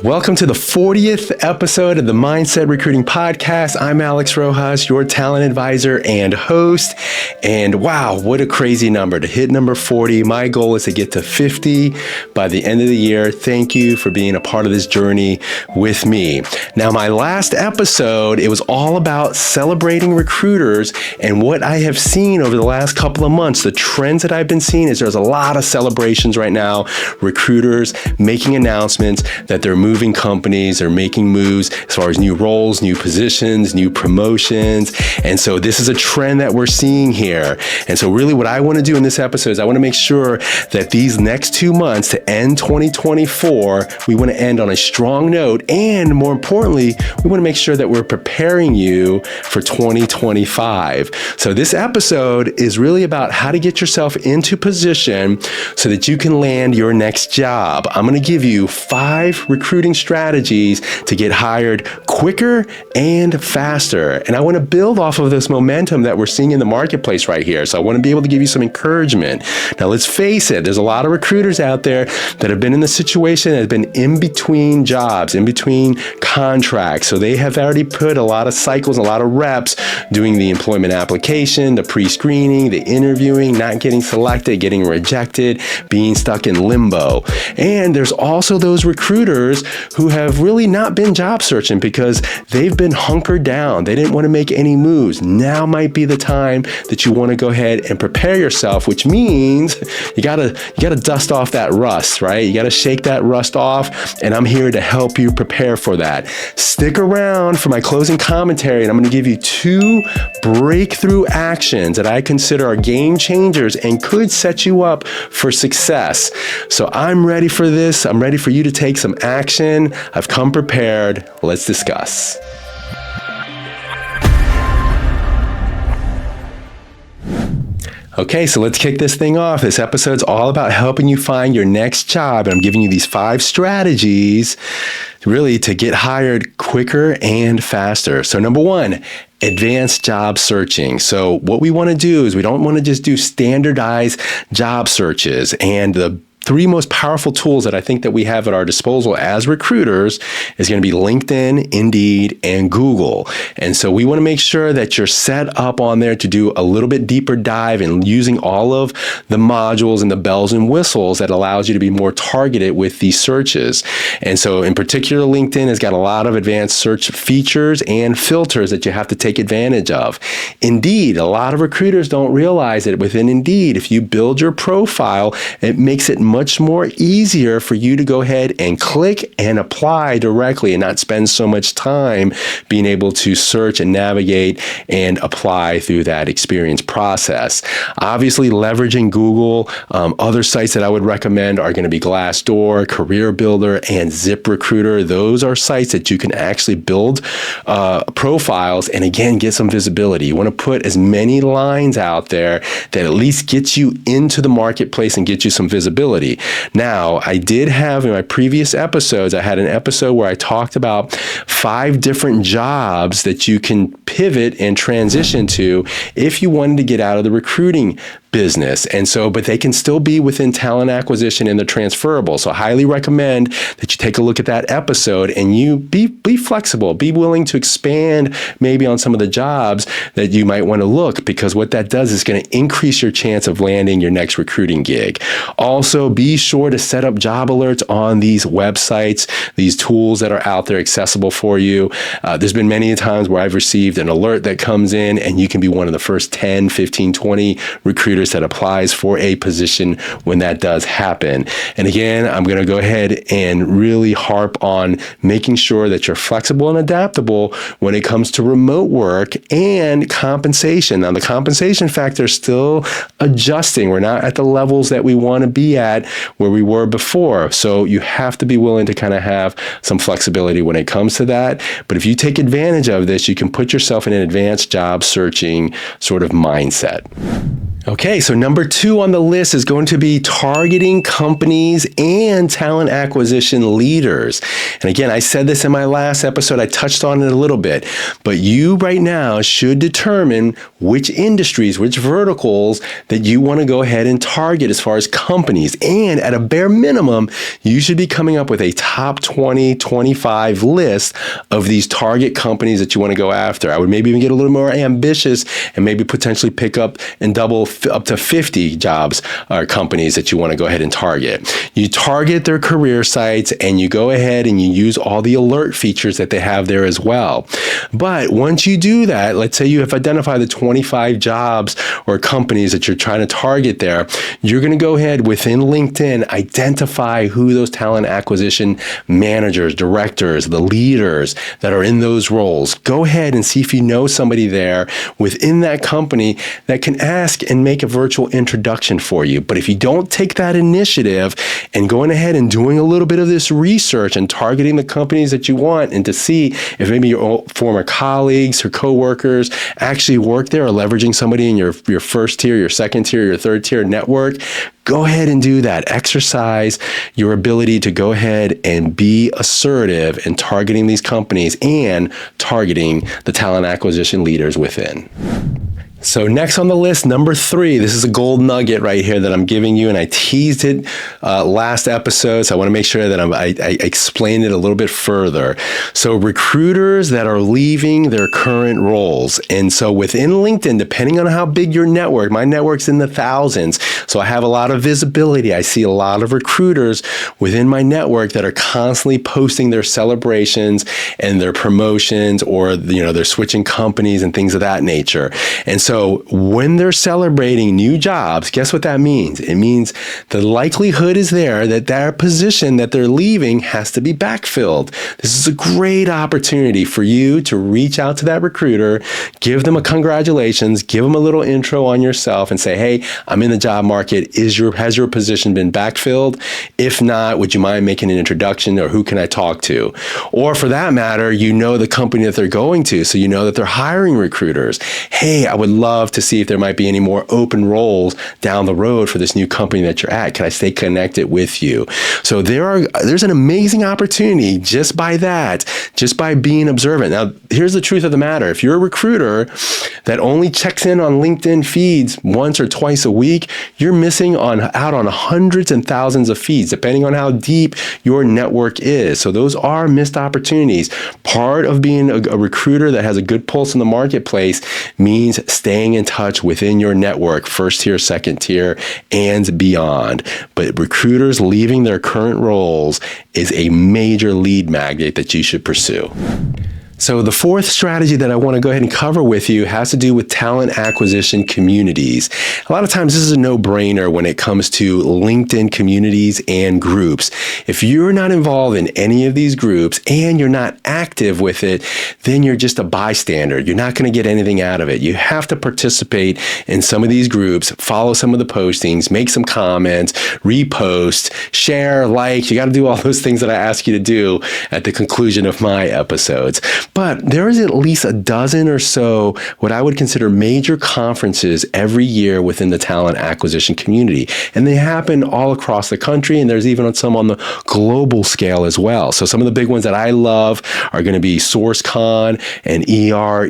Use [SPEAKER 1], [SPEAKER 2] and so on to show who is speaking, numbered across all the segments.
[SPEAKER 1] Welcome to the 40th episode of the Mindset Recruiting Podcast. I'm Alex Rojas, your talent advisor and host. And wow, what a crazy number to hit number 40. My goal is to get to 50 by the end of the year. Thank you for being a part of this journey with me. Now, my last episode, it was all about celebrating recruiters, and what I have seen over the last couple of months, the trends that I've been seeing is there's a lot of celebrations right now. Recruiters making announcements that they're moving companies, they're making moves as far as new roles, new positions, new promotions. And so this is a trend that we're seeing here. And so really what I want to do in this episode is I want to make sure that these next 2 months to end 2024, we want to end on a strong note. And more importantly, we want to make sure that we're preparing you for 2025. So this episode is really about how to get yourself into position so that you can land your next job. I'm going to give you 5 recruiting strategies to get hired quicker and faster. And I want to build off of this momentum that we're seeing in the marketplace right here. So I want to be able to give you some encouragement. Now, let's face it, there's a lot of recruiters out there that have been in the situation that have been in between jobs, in between contracts. So they have already put a lot of cycles, a lot of reps doing the employment application, the pre-screening, the interviewing, not getting selected, getting rejected, being stuck in limbo. And there's also those recruiters who have really not been job searching because they've been hunkered down. They didn't want to make any moves. Now might be the time that you want to go ahead and prepare yourself, which means you gotta dust off that rust, right? You gotta shake that rust off, and I'm here to help you prepare for that. Stick around for my closing commentary, and I'm going to give you 2 breakthrough actions that I consider are game changers and could set you up for success. So I'm ready for this. I'm ready for you to take some action. I've come prepared. Let's discuss. Okay, so let's kick this thing off. This episode's all about helping you find your next job. And I'm giving you these 5 strategies really to get hired quicker and faster. So number 1, advanced job searching. So what we want to do is we don't want to just do standardized job searches. And the 3 most powerful tools that I think that we have at our disposal as recruiters is going to be LinkedIn, Indeed, and Google. And so we want to make sure that you're set up on there to do a little bit deeper dive and using all of the modules and the bells and whistles that allows you to be more targeted with these searches. And so in particular, LinkedIn has got a lot of advanced search features and filters that you have to take advantage of. Indeed, a lot of recruiters don't realize that within Indeed, if you build your profile, it makes it much more easier for you to go ahead and click and apply directly and not spend so much time being able to search and navigate and apply through that experience process. Obviously, leveraging Google, other sites that I would recommend are going to be Glassdoor, Career Builder, and ZipRecruiter. Those are sites that you can actually build profiles and again, get some visibility. You want to put as many lines out there that at least gets you into the marketplace and get you some visibility. Now, I did have in my previous episodes, I had an episode where I talked about 5 different jobs that you can pivot and transition to if you wanted to get out of the recruiting business. And so, but they can still be within talent acquisition and they're transferable. So I highly recommend that you take a look at that episode and you be flexible, be willing to expand maybe on some of the jobs that you might want to look, because what that does is going to increase your chance of landing your next recruiting gig. Also, be sure to set up job alerts on these websites, these tools that are out there accessible for you. There's been many times where I've received an alert that comes in and you can be one of the first 10, 15, 20 recruiters that applies for a position when that does happen. And again, I'm going to go ahead and really harp on making sure that you're flexible and adaptable when it comes to remote work and compensation. Now, the compensation factor is still adjusting. We're not at the levels that we want to be at where we were before. So you have to be willing to kind of have some flexibility when it comes to that. But if you take advantage of this, you can put yourself in an advanced job searching sort of mindset. Okay, so number 2 on the list is going to be targeting companies and talent acquisition leaders. And again, I said this in my last episode, I touched on it a little bit, but you right now should determine which industries, which verticals that you want to go ahead and target as far as companies. And at a bare minimum, you should be coming up with a top 20, 25 list of these target companies that you want to go after. I would maybe even get a little more ambitious and maybe potentially pick up and double up to 50 jobs or companies that you want to go ahead and target. You target their career sites and you go ahead and you use all the alert features that they have there as well. But once you do that, let's say you have identified the 25 jobs or companies that you're trying to target there, you're going to go ahead within LinkedIn, identify who those talent acquisition managers, directors, the leaders that are in those roles. Go ahead and see if you know somebody there within that company that can ask and make a virtual introduction for you. But if you don't take that initiative and going ahead and doing a little bit of this research and targeting the companies that you want and to see if maybe your former colleagues or coworkers actually work there or leveraging somebody in your first tier, your second tier, your third tier network, go ahead and do that. Exercise your ability to go ahead and be assertive in targeting these companies and targeting the talent acquisition leaders within. So next on the list, number 3, this is a gold nugget right here that I'm giving you, and I teased it last episode, so I want to make sure that I explain it a little bit further. So recruiters that are leaving their current roles. And so within LinkedIn, depending on how big your network, my network's in the thousands, so I have a lot of visibility. I see a lot of recruiters within my network that are constantly posting their celebrations and their promotions, or they're switching companies and things of that nature. And so when they're celebrating new jobs, guess what that means? It means the likelihood is there that their position that they're leaving has to be backfilled. This is a great opportunity for you to reach out to that recruiter, give them a congratulations, give them a little intro on yourself and say, hey, I'm in the job market. Has your position been backfilled? If not, would you mind making an introduction, or who can I talk to? Or for that matter, the company that they're going to, so you know that they're hiring recruiters. Hey, I would love to see if there might be any more open roles down the road for this new company that you're at. Can I stay connected with you? So there's an amazing opportunity just by being observant. Now, here's the truth of the matter. If you're a recruiter that only checks in on LinkedIn feeds once or twice a week, you're missing out on hundreds and thousands of feeds, depending on how deep your network is. So those are missed opportunities. Part of being a recruiter that has a good pulse in the marketplace means staying in touch within your network, first tier, second tier, and beyond. But recruiters leaving their current roles is a major lead magnet that you should pursue. So the 4th strategy that I want to go ahead and cover with you has to do with talent acquisition communities. A lot of times this is a no-brainer when it comes to LinkedIn communities and groups. If you're not involved in any of these groups and you're not active with it, then you're just a bystander. You're not going to get anything out of it. You have to participate in some of these groups, follow some of the postings, make some comments, repost, share, like. You got to do all those things that I ask you to do at the conclusion of my episodes. But there is at least a dozen or so what I would consider major conferences every year within the talent acquisition community. And they happen all across the country, and there's even some on the global scale as well. So some of the big ones that I love are going to be SourceCon and ERE.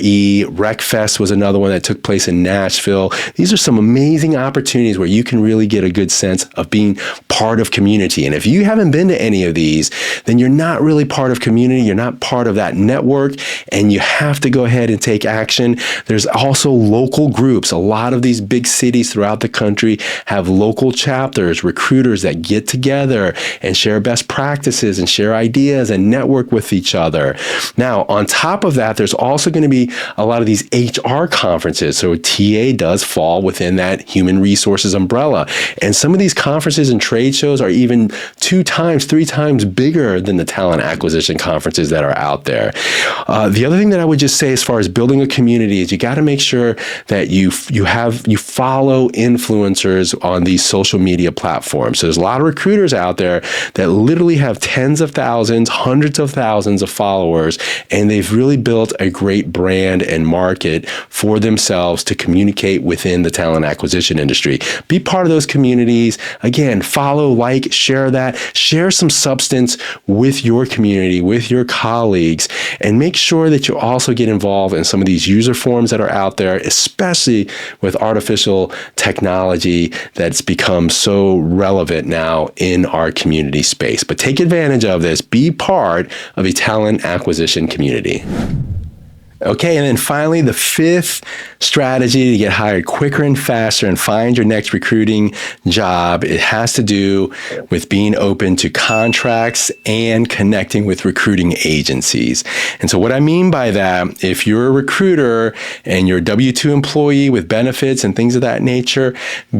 [SPEAKER 1] RecFest was another one that took place in Nashville. These are some amazing opportunities where you can really get a good sense of being part of community. And if you haven't been to any of these, then you're not really part of community. You're not part of that network. And you have to go ahead and take action. There's also local groups. A lot of these big cities throughout the country have local chapters, recruiters that get together and share best practices and share ideas and network with each other. Now, on top of that, there's also going to be a lot of these HR conferences. So TA does fall within that human resources umbrella. And some of these conferences and trade shows are even 2 times, 3 times bigger than the talent acquisition conferences that are out there. The other thing that I would just say as far as building a community is you got to make sure that you follow influencers on these social media platforms. So there's a lot of recruiters out there that literally have tens of thousands, hundreds of thousands of followers, and they've really built a great brand and market for themselves to communicate within the talent acquisition industry. Be part of those communities. Again, follow, like, share that. Share some substance with your community, with your colleagues, and make sure that you also get involved in some of these user forums that are out there, especially with artificial technology that's become so relevant now in our community space. But take advantage of this. Be part of a talent acquisition community. Okay, and then finally, the fifth strategy to get hired quicker and faster and find your next recruiting job, it has to do with being open to contracts and connecting with recruiting agencies. And so what I mean by that, if you're a recruiter and you're a W-2 employee with benefits and things of that nature,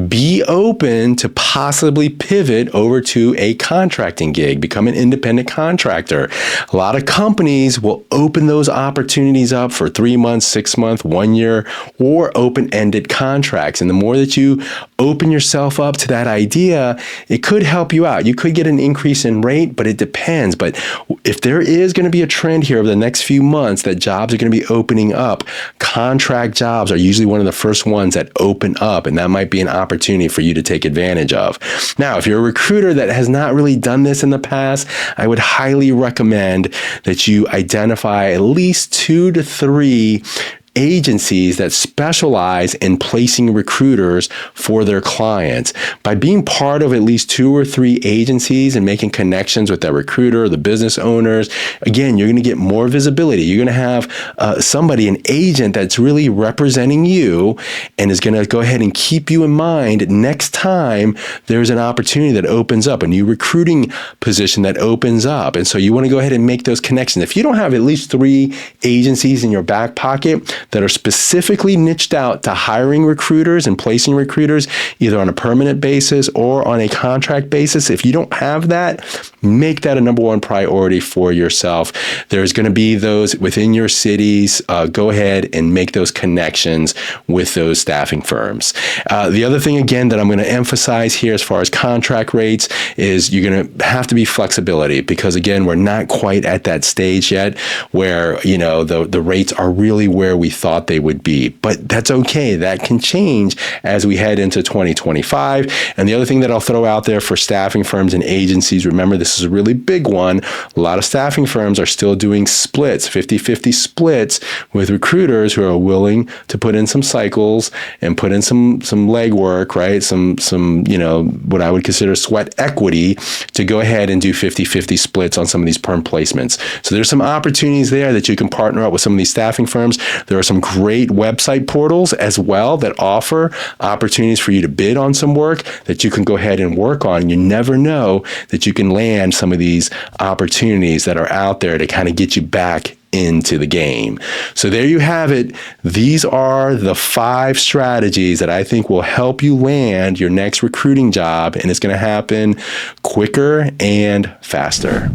[SPEAKER 1] be open to possibly pivot over to a contracting gig, become an independent contractor. A lot of companies will open those opportunities up for 3 months, 6 months, 1 year, or open-ended contracts. And the more that you open yourself up to that idea, it could help you out. You could get an increase in rate, but it depends. But if there is going to be a trend here over the next few months that jobs are going to be opening up, contract jobs are usually one of the first ones that open up, and that might be an opportunity for you to take advantage of. Now, if you're a recruiter that has not really done this in the past, I would highly recommend that you identify at least 2 to 3 agencies that specialize in placing recruiters for their clients. By being part of at least 2 or 3 agencies and making connections with that recruiter, the business owners, again, you're going to get more visibility. You're going to have somebody, an agent that's really representing you and is going to go ahead and keep you in mind next time there's an opportunity that opens up, a new recruiting position that opens up. And so you want to go ahead and make those connections. If you don't have at least 3 agencies in your back pocket that are specifically niched out to hiring recruiters and placing recruiters either on a permanent basis or on a contract basis, if you don't have that, make that a number 1 priority for yourself. There's going to be those within your cities. Go ahead and make those connections with those staffing firms. The other thing, again, that I'm going to emphasize here as far as contract rates is you're going to have to be flexibility because, again, we're not quite at that stage yet where, the rates are really where we thought they would be. But that's okay. That can change as we head into 2025. And the other thing that I'll throw out there for staffing firms and agencies, remember, this is a really big one. A lot of staffing firms are still doing splits, 50-50 splits with recruiters who are willing to put in some cycles and put in some legwork, right? Some what I would consider sweat equity to go ahead and do 50-50 splits on some of these perm placements. So there's some opportunities there that you can partner up with some of these staffing firms. There are some great website portals as well that offer opportunities for you to bid on some work that you can go ahead and work on. You never know that you can land some of these opportunities that are out there to kind of get you back into the game. So there you have it. These are the 5 strategies that I think will help you land your next recruiting job, and it's going to happen quicker and faster.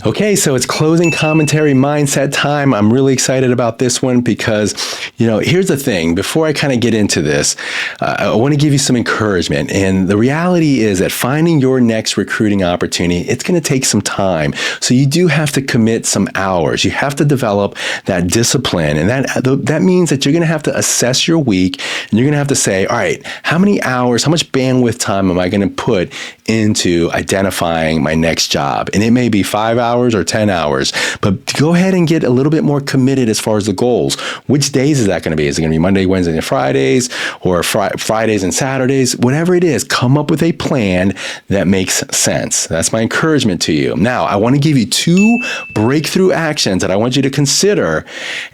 [SPEAKER 1] Okay, so it's closing commentary mindset time. I'm really excited about this one because, here's the thing. Before I kind of get into this, I want to give you some encouragement. And the reality is that finding your next recruiting opportunity, it's going to take some time. So you do have to commit some hours. You have to develop that discipline. And that means that you're going to have to assess your week and you're going to have to say, all right, how many hours, how much bandwidth time am I going to put into identifying my next job? And it may be 5 hours or 10 hours, but go ahead and get a little bit more committed as far as the goals. Which days is that going to be? Is it going to be Monday, Wednesday, and Fridays, or Fridays and Saturdays? Whatever it is, come up with a plan that makes sense. That's my encouragement to you. Now, I want to give you 2 breakthrough actions that I want you to consider,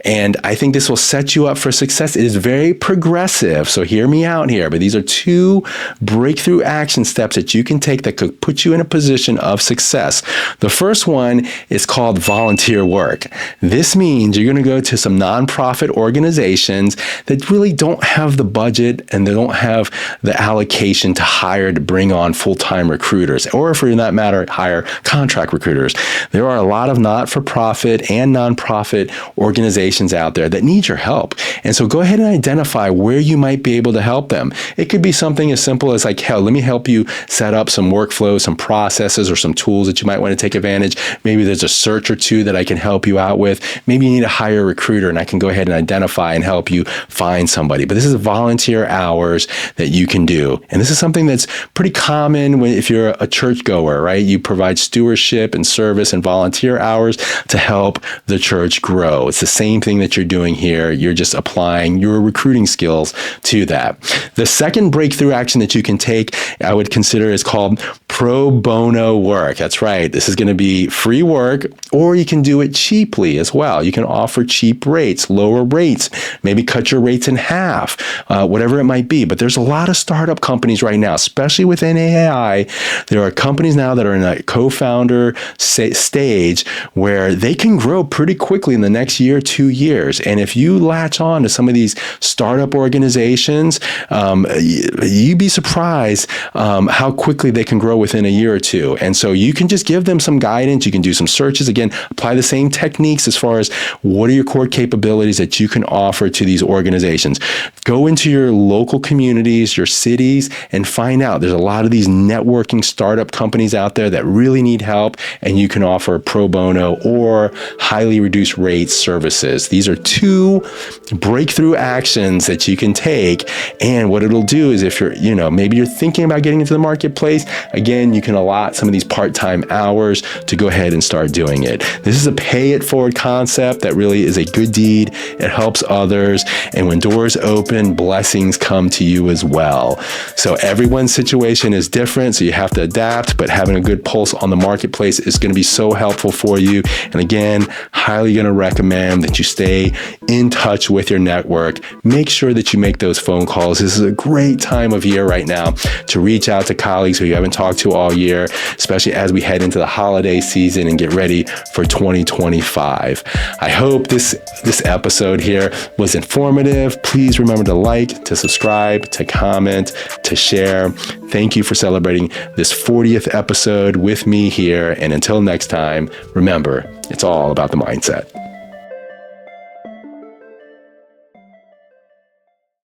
[SPEAKER 1] and I think this will set you up for success. It is very progressive, so hear me out here, but these are 2 breakthrough action steps that you can can take that could put you in a position of success. The first one is called volunteer work. This means you're going to go to some nonprofit organizations that really don't have the budget and they don't have the allocation to hire to bring on full-time recruiters, or for that matter, hire contract recruiters. There are a lot of not-for-profit and nonprofit organizations out there that need your help. And so go ahead and identify where you might be able to help them. It could be something as simple as like, hell, let me help you set up some workflows, some processes, or some tools that you might want to take advantage. Maybe there's a search or two that I can help you out with. Maybe you need to hire a recruiter and I can go ahead and identify and help you find somebody. But this is volunteer hours that you can do. And this is something that's pretty common if you're a churchgoer, right? You provide stewardship and service and volunteer hours to help the church grow. It's the same thing that you're doing here. You're just applying your recruiting skills to that. The second breakthrough action that you can take, I would consider, is called pro bono work. That's right. This is going to be free work, or you can do it cheaply as well. You can offer cheap rates, lower rates, maybe cut your rates in half, whatever it might be. But there's a lot of startup companies right now, especially within AI. There are companies now that are in a co-founder stage where they can grow pretty quickly in the next year, 2 years. And if you latch on to some of these startup organizations, you'd be surprised how quickly they can grow within a year or two. And so you can just give them some guidance. You can do some searches. Again, apply the same techniques as far as what are your core capabilities that you can offer to these organizations. Go into your local communities, your cities, and find out. There's a lot of these networking startup companies out there that really need help, and you can offer pro bono or highly reduced rate services. These are two breakthrough actions that you can take. And what it'll do is if maybe you're thinking about getting into the marketplace, again, you can allot some of these part-time hours to go ahead and start doing it. This is a pay it forward concept that really is a good deed. It helps others. And when doors open, blessings come to you as well. So everyone's situation is different, so you have to adapt, but having a good pulse on the marketplace is going to be so helpful for you. And again, highly going to recommend that you stay in touch with your network. Make sure that you make those phone calls. This is a great time of year right now to reach out to colleagues who you haven't talked to all year, especially as we head into the holiday season and get ready for 2025. I hope this episode here was informative. Please remember to like, to subscribe, to comment, to share. Thank you for celebrating this 40th episode with me here. And until next time, remember, it's all about the mindset.